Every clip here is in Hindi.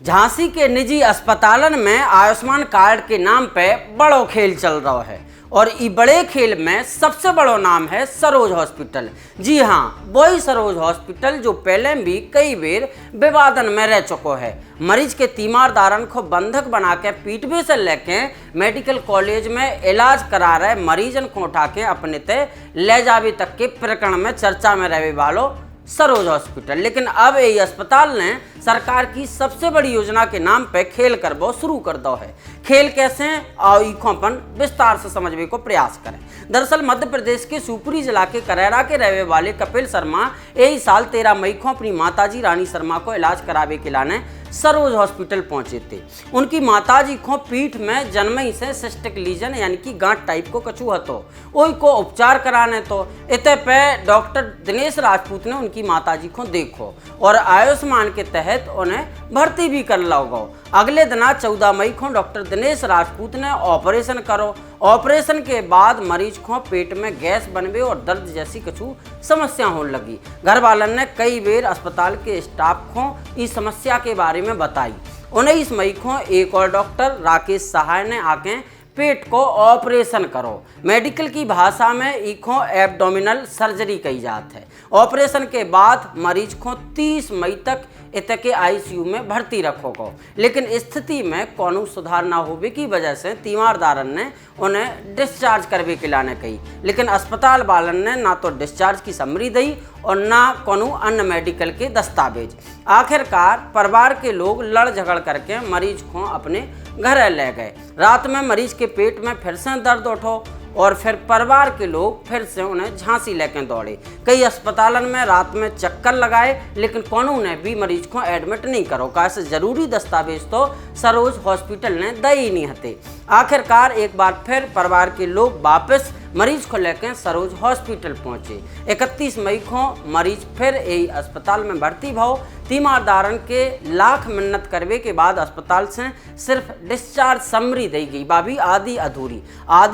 झांसी के निजी अस्पतालन में आयुष्मान कार्ड के नाम पे बड़ो खेल चल रहा है और ई बड़े खेल में सबसे बड़ो नाम है सरोज हॉस्पिटल। जी हाँ, वही सरोज हॉस्पिटल जो पहले भी कई बेर विवादन में रह चुको है। मरीज के तीमारदारन को बंधक बना के पीटवे से लेके मेडिकल कॉलेज में इलाज करा रहे मरीजन को उठा के अपने ते ले जावे तक के प्रकरण में चर्चा में रहने वालों सरोज हॉस्पिटल। लेकिन अब ये अस्पताल ने सरकार की सबसे बड़ी योजना के नाम पे खेल करबो शुरू कर दो है। खेल कैसे और इखोपन विस्तार से समझने को प्रयास करें। दरअसल मध्य प्रदेश के शिवपुरी जिला के करैरा के रहने वाले कपिल शर्मा यही साल 13 मई को अपनी माताजी रानी शर्मा को इलाज करावे के लाने सरोज हॉस्पिटल पहुंचे थे। उनकी माताजी को पीठ में जन्मई से सिस्टिक लीजन यानी कि गांठ टाइप को कछु हतो, वही को उपचार कराने तो इतने पे डॉक्टर दिनेश राजपूत ने उनकी माताजी को देखो और आयुष्मान के तहत उन्हें भर्ती भी कर लगाओ। अगले दिना 14 मई को डॉक्टर दिनेश राजपूत ने ऑपरेशन करो। ऑपरेशन के बाद मरीज को पेट में गैस बनवे और दर्द जैसी कछु समस्या होने लगी। घर वालन ने कई बेर अस्पताल के स्टाफ को इस समस्या के बारे में बताई। 19 मई को एक और डॉक्टर राकेश सहाय ने आके पेट को ऑपरेशन करो। मेडिकल की भाषा में इको एब्डोमिनल सर्जरी कही जाती है। ऑपरेशन के बाद मरीज को 30 मई तक इतके आईसीयू में भर्ती रखोगे, लेकिन स्थिति में कोनो सुधार ना होने की वजह से तीमारदारन ने उन्हें डिस्चार्ज करवे के लाने कही। लेकिन अस्पताल वालन ने ना तो डिस्चार्ज की समरी दी और ना कोनो अन्य मेडिकल के दस्तावेज। आखिरकार परिवार के लोग लड़ झगड़ करके मरीज को अपने घर ले गए। रात में मरीज के पेट में फिर से दर्द उठो और फिर परिवार के लोग फिर से उन्हें झांसी लेकर दौड़े। कई अस्पतालन में रात में चक्कर लगाए, लेकिन कोनो ने भी मरीज को एडमिट नहीं करो। कैसे जरूरी दस्तावेज तो सरोज हॉस्पिटल ने दे ही नहीं हते। आखिरकार एक बार फिर परिवार के लोग वापस मरीज को लेकर सरोज हॉस्पिटल पहुंचे। 31 मई को मरीज फिर यही अस्पताल में भर्ती भाव। तीमारदारन के लाख मिन्नत करवे के बाद अस्पताल से सिर्फ डिस्चार्ज समरी दी गई, बाबी आधी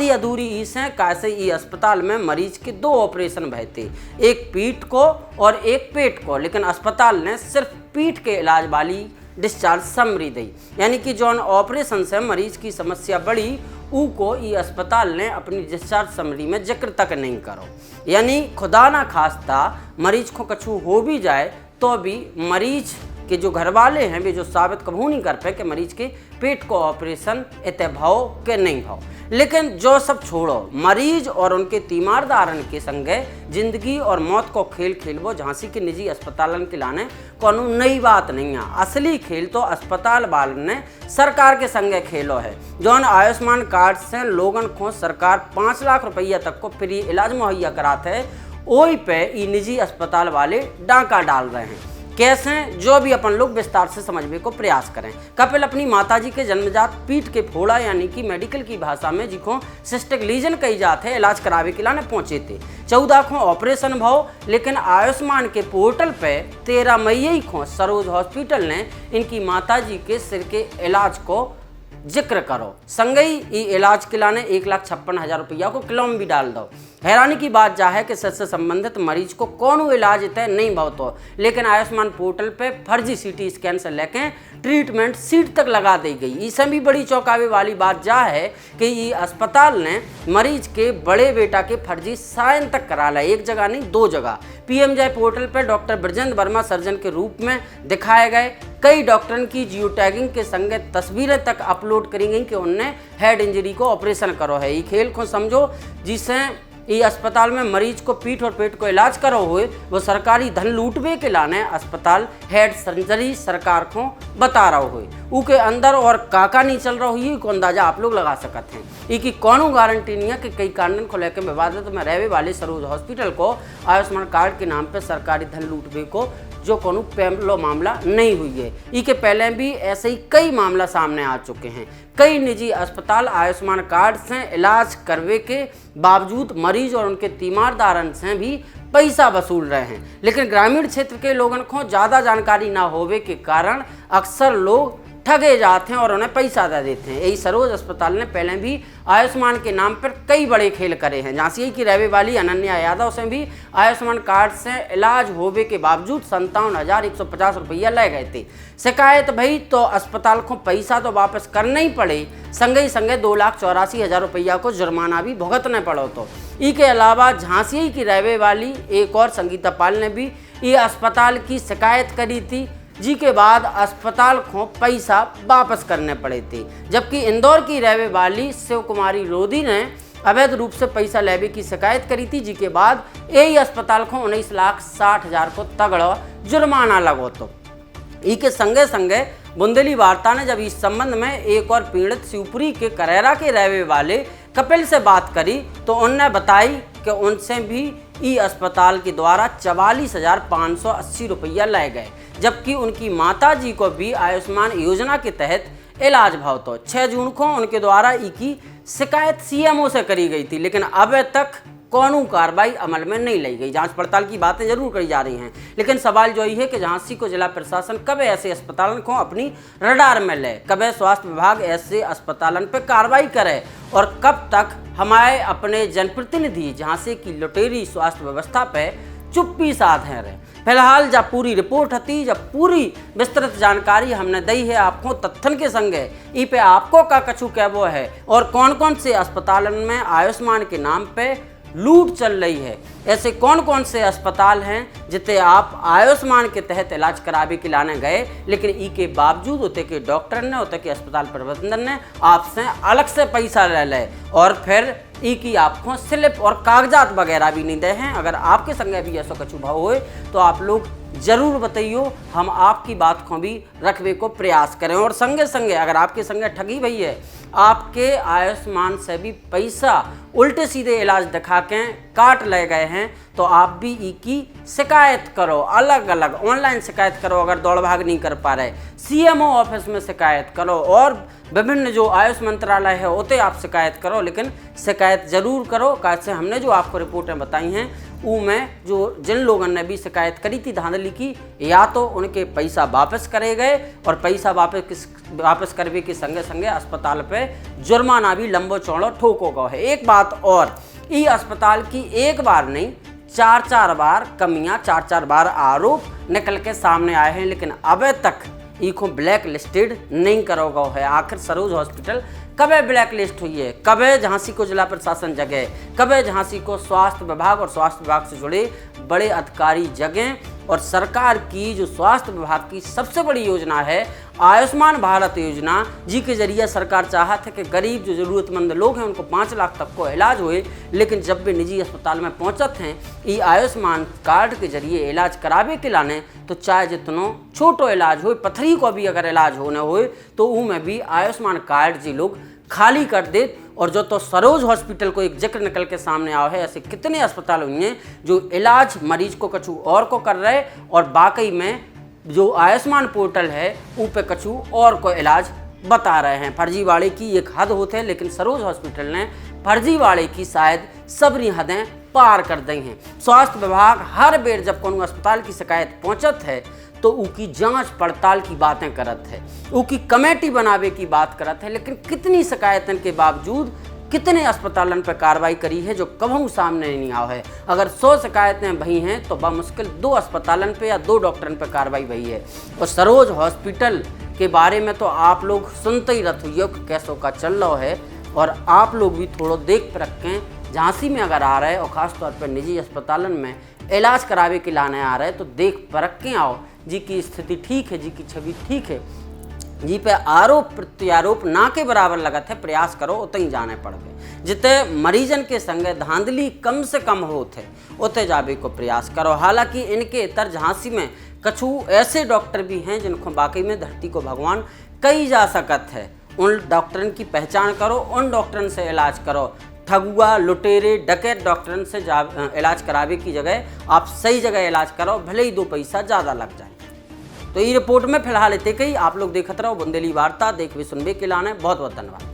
अधूरी इसे कैसे ई अस्पताल में मरीज के 2 ऑपरेशन भय थे, एक पीठ को और एक पेट को, लेकिन अस्पताल ने सिर्फ पीठ के इलाज वाली डिस्चार्ज समरी दी। यानी कि जौन ऑपरेशन से मरीज की समस्या बढ़ी ऊ को ई अस्पताल ने अपनी डिस्चार्ज समरी में जिक्र तक नहीं करो। यानी खुदा ना खास्ता मरीज को कछु हो भी जाए तो भी मरीज के जो घर वाले हैं वे जो साबित कभी नहीं कर पाए कि मरीज के पेट को ऑपरेशन इतने भाव के नहीं भाव। लेकिन जो सब छोड़ो, मरीज और उनके तीमारदारन के संगे जिंदगी और मौत को खेल खेलबो झांसी के निजी अस्पतालन के लाने कोनो नई बात नहीं है। असली खेल तो अस्पताल वालन ने सरकार के संगे खेलो है। जौन आयुष्मान कार्ड से लोगन को सरकार 5 लाख रुपया तक को फ्री इलाज मुहैया कराते है, वही पे ये निजी अस्पताल वाले डांका डाल रहे हैं। कैसे, जो भी अपन लोग विस्तार से समझने को प्रयास करें। कपिल अपनी माताजी के जन्मजात पीठ के फोड़ा यानी कि मेडिकल की भाषा में जिको सिस्टिक लीजन कही जाते हैं इलाज करावे के लाने पहुंचे थे। 14 को ऑपरेशन भाव, लेकिन आयुष्मान के पोर्टल पे 13 मई को सरोज हॉस्पिटल ने इनकी माताजी के सिर के इलाज को जिक्र करो। संगई इलाज के लाने 1,56,000 रुपया को क्लेम भी डाल दो। हैरानी की बात जा है कि से संबंधित मरीज को कौन इलाज तय नहीं भावतो, लेकिन आयुष्मान पोर्टल पे फर्जी सीटी स्कैन से लेके ट्रीटमेंट सीट तक लगा दी गई। इससे भी बड़ी चौंकावे वाली बात जा है कि ये अस्पताल ने मरीज के बड़े बेटा के फर्जी साइन तक करा ला, एक जगह नहीं 2 जगह। पीएमजे पोर्टल पर डॉक्टर ब्रजेंद्र वर्मा सर्जन के रूप में दिखाए गए। कई डॉक्टरों की जियो टैगिंग के संगे तस्वीरें तक अपलोड करी गई कि उनने हेड इंजरी को ऑपरेशन करो है। ये खेल को समझो जिससे ये अस्पताल में मरीज को पीठ और पेट को इलाज करो हुए वो सरकारी धन लूटवे के लाने अस्पताल हेड सर्जरी सरकार को बता रहा हुए उके अंदर और काका नहीं चल रहा हुई को अंदाजा आप लोग लगा सकते हैं। इसकी कोनो गारंटी नहीं है कि कई कारणों को लेकर विवादित में रहने वाले सरोज हॉस्पिटल को आयुष्मान कार्ड के नाम पर सरकारी धन लूटवे को जो कोनो पहलो मामला नहीं हुई है। इसके पहले भी ऐसे ही कई मामला सामने आ चुके हैं। कई निजी अस्पताल आयुष्मान कार्ड से इलाज करवे के बावजूद मरीज और उनके तीमारदारन से भी पैसा वसूल रहे हैं, लेकिन ग्रामीण क्षेत्र के लोगों को ज़्यादा जानकारी ना होवे के कारण अक्सर लोग ठगे जाते हैं और उन्हें पैसा दे देते हैं। यही सरोज अस्पताल ने पहले भी आयुष्मान के नाम पर कई बड़े खेल करे हैं। झांसी की रहने वाली अनन्या यादव से भी आयुष्मान कार्ड से इलाज होने के बावजूद 57,150 रुपया ले गए थे। शिकायत भई तो अस्पताल को पैसा तो वापस करना ही पड़े, संगे 2,84,000 रुपया को जुर्माना भी भुगतने पड़ो। तो इसके अलावा झांसी की रहने वाली एक और संगीता पाल ने भी ये अस्पताल की शिकायत करी थी, जी के बाद अस्पताल को पैसा वापस करने पड़े थे। जबकि इंदौर की रहने वाली शिव कुमारी रोधी ने अवैध रूप से पैसा लेने की शिकायत करी थी, जी के बाद यही अस्पताल को 19,60,000 को तगड़ा जुर्माना लगो। तो इसके संगे संगे बुंदेली वार्ता ने जब इस संबंध में एक और पीड़ित शिवपुरी के करेरा के रहने वाले कपिल से बात करी तो उनने बताई कि उनसे भी ई अस्पताल के द्वारा 44,580 रुपया ले गए, जबकि उनकी माता जी को भी आयुष्मान योजना के तहत इलाज भाव। तो 6 जून को उनके द्वारा ई की शिकायत सीएमओ से करी गई थी, लेकिन अब तक कानूनी कार्रवाई अमल में नहीं लाई गई। जांच पड़ताल की बातें जरूर करी जा रही हैं, लेकिन सवाल जो ये है कि झांसी को जिला प्रशासन कब ऐसे अस्पतालों को अपनी रडार में ले, कब स्वास्थ्य विभाग ऐसे अस्पतालों पर कार्रवाई करे और कब तक हमारे अपने जनप्रतिनिधि झांसी की लुटेरी स्वास्थ्य व्यवस्था पे चुप्पी साध है रहे। फिलहाल जब पूरी रिपोर्ट हती, जब पूरी विस्तृत जानकारी हमने दी है आपको तथ्यन के संगे, ई पे आपको का कछु कहवो है और कौन कौन से अस्पतालों में आयुष्मान के नाम पे लूट चल रही है, ऐसे कौन कौन से अस्पताल हैं जिते आप आयुष्मान के तहत इलाज करावे के लाने गए, लेकिन ई के बावजूद उते के डॉक्टर ने, उते के अस्पताल प्रबंधन ने आपसे अलग से पैसा ले ले और फिर ई की आपको स्लिप और कागजात वगैरह भी नहीं दे हैं। अगर आपके संगे भी ऐसा कुछ भाव हो तो आप लोग जरूर बताइयो, हम आपकी बात को भी रखने को प्रयास करें। और संगे संगे अगर आपके संगे ठगी भई है, आपके आयुष्मान से भी पैसा उल्टे सीधे इलाज दिखा के काट ले गए हैं, तो आप भी ई की शिकायत करो, अलग अलग ऑनलाइन शिकायत करो। अगर दौड़ भाग नहीं कर पा रहे, सीएमओ ऑफिस में शिकायत करो और विभिन्न जो आयुष मंत्रालय है उते आप शिकायत करो, लेकिन शिकायत जरूर करो। कैसे हमने जो आपको रिपोर्टें बताई हैं में जो जिन लोगों ने भी शिकायत करी थी धांधली की, या तो उनके पैसा वापस करे गए और पैसा वापस करने के संगे संगे अस्पताल पे जुर्माना भी लंबो चौड़ो ठोको गो है। एक बात और, ई अस्पताल की एक बार नहीं 4-4 बार कमियां, 4-4 बार आरोप निकल के सामने आए हैं, लेकिन अब तक इको ब्लैक लिस्टेड नहीं करो गो है। आखिर सरोज हॉस्पिटल कबे ब्लैक लिस्ट हुई है, कबे झांसी को जिला प्रशासन जगह, कबे झांसी को स्वास्थ्य विभाग और स्वास्थ्य विभाग से जुड़े बड़े अधिकारी जगह, और सरकार की जो स्वास्थ्य विभाग की सबसे बड़ी योजना है आयुष्मान भारत योजना, जी के जरिए सरकार चाहत है कि गरीब जो ज़रूरतमंद लोग हैं उनको 5 लाख तक को इलाज हुए, लेकिन जब भी निजी अस्पताल में पहुंचत हैं ये आयुष्मान कार्ड के जरिए इलाज करावे के लाने, तो चाहे जितनो छोटो इलाज हो, पथरी को भी अगर इलाज होने हो तो में भी आयुष्मान कार्ड जी लोग खाली कर दे। और जो तो सरोज हॉस्पिटल को एक जिक्र निकल के सामने आया है, ऐसे कितने अस्पताल हुए हैं जो इलाज मरीज को कछु और को कर रहे और बाकी में जो आयुष्मान पोर्टल है उन पे कछु और को इलाज बता रहे हैं। फर्जीवाड़े की एक हद होते हैं, लेकिन सरोज हॉस्पिटल ने फर्जीवाड़े की शायद सबरी हदें पार कर दी हैं। स्वास्थ्य विभाग हर बेर जब कोनो अस्पताल की शिकायत पहुंचत है तो उनकी जांच पड़ताल की बातें करत है, उनकी कमेटी बनावे की बात करत है, लेकिन कितनी शिकायतन के बावजूद कितने अस्पतालन पर कार्रवाई करी है जो कभी सामने नहीं आया है। अगर 100 शिकायतें भई हैं तो बामुश्किल 2 अस्पतालन पे या 2 डॉक्टरन पर कार्रवाई भई है। और सरोज हॉस्पिटल के बारे में तो आप लोग सुनते ही रह हुई कि कैसों का चल रहा है, और आप लोग भी थोड़ा देख रखें। झांसी में अगर आ रहे और ख़ासतौर पर निजी अस्पतालन में इलाज करावे के लाने आ रहे तो देख परख के आओ जी की स्थिति ठीक है, जी की छवि ठीक है, जी पे आरोप प्रत्यारोप ना के बराबर लगत है। प्रयास करो उतई जाने पड़ गए, जिते मरीजन के संगे धांधली कम से कम होते उते जावे को प्रयास करो। हालांकि इनके इतर झांसी में कछु ऐसे डॉक्टर भी हैं जिनको बाकी में धरती को भगवान कही जा सकत है। उन डॉक्टरन की पहचान करो, उन डॉक्टरन से इलाज करो। ठगुआ, लुटेरे, डकैत डॉक्टरन से इलाज करावे की जगह आप सही जगह इलाज करो, भले ही 2 पैसा ज़्यादा लग जाए। तो ये रिपोर्ट में फिलहाल इतने कही। आप लोग देखते रहो बुंदेली वार्ता, देखवे सुनवे के लाने। बहुत बहुत धन्यवाद।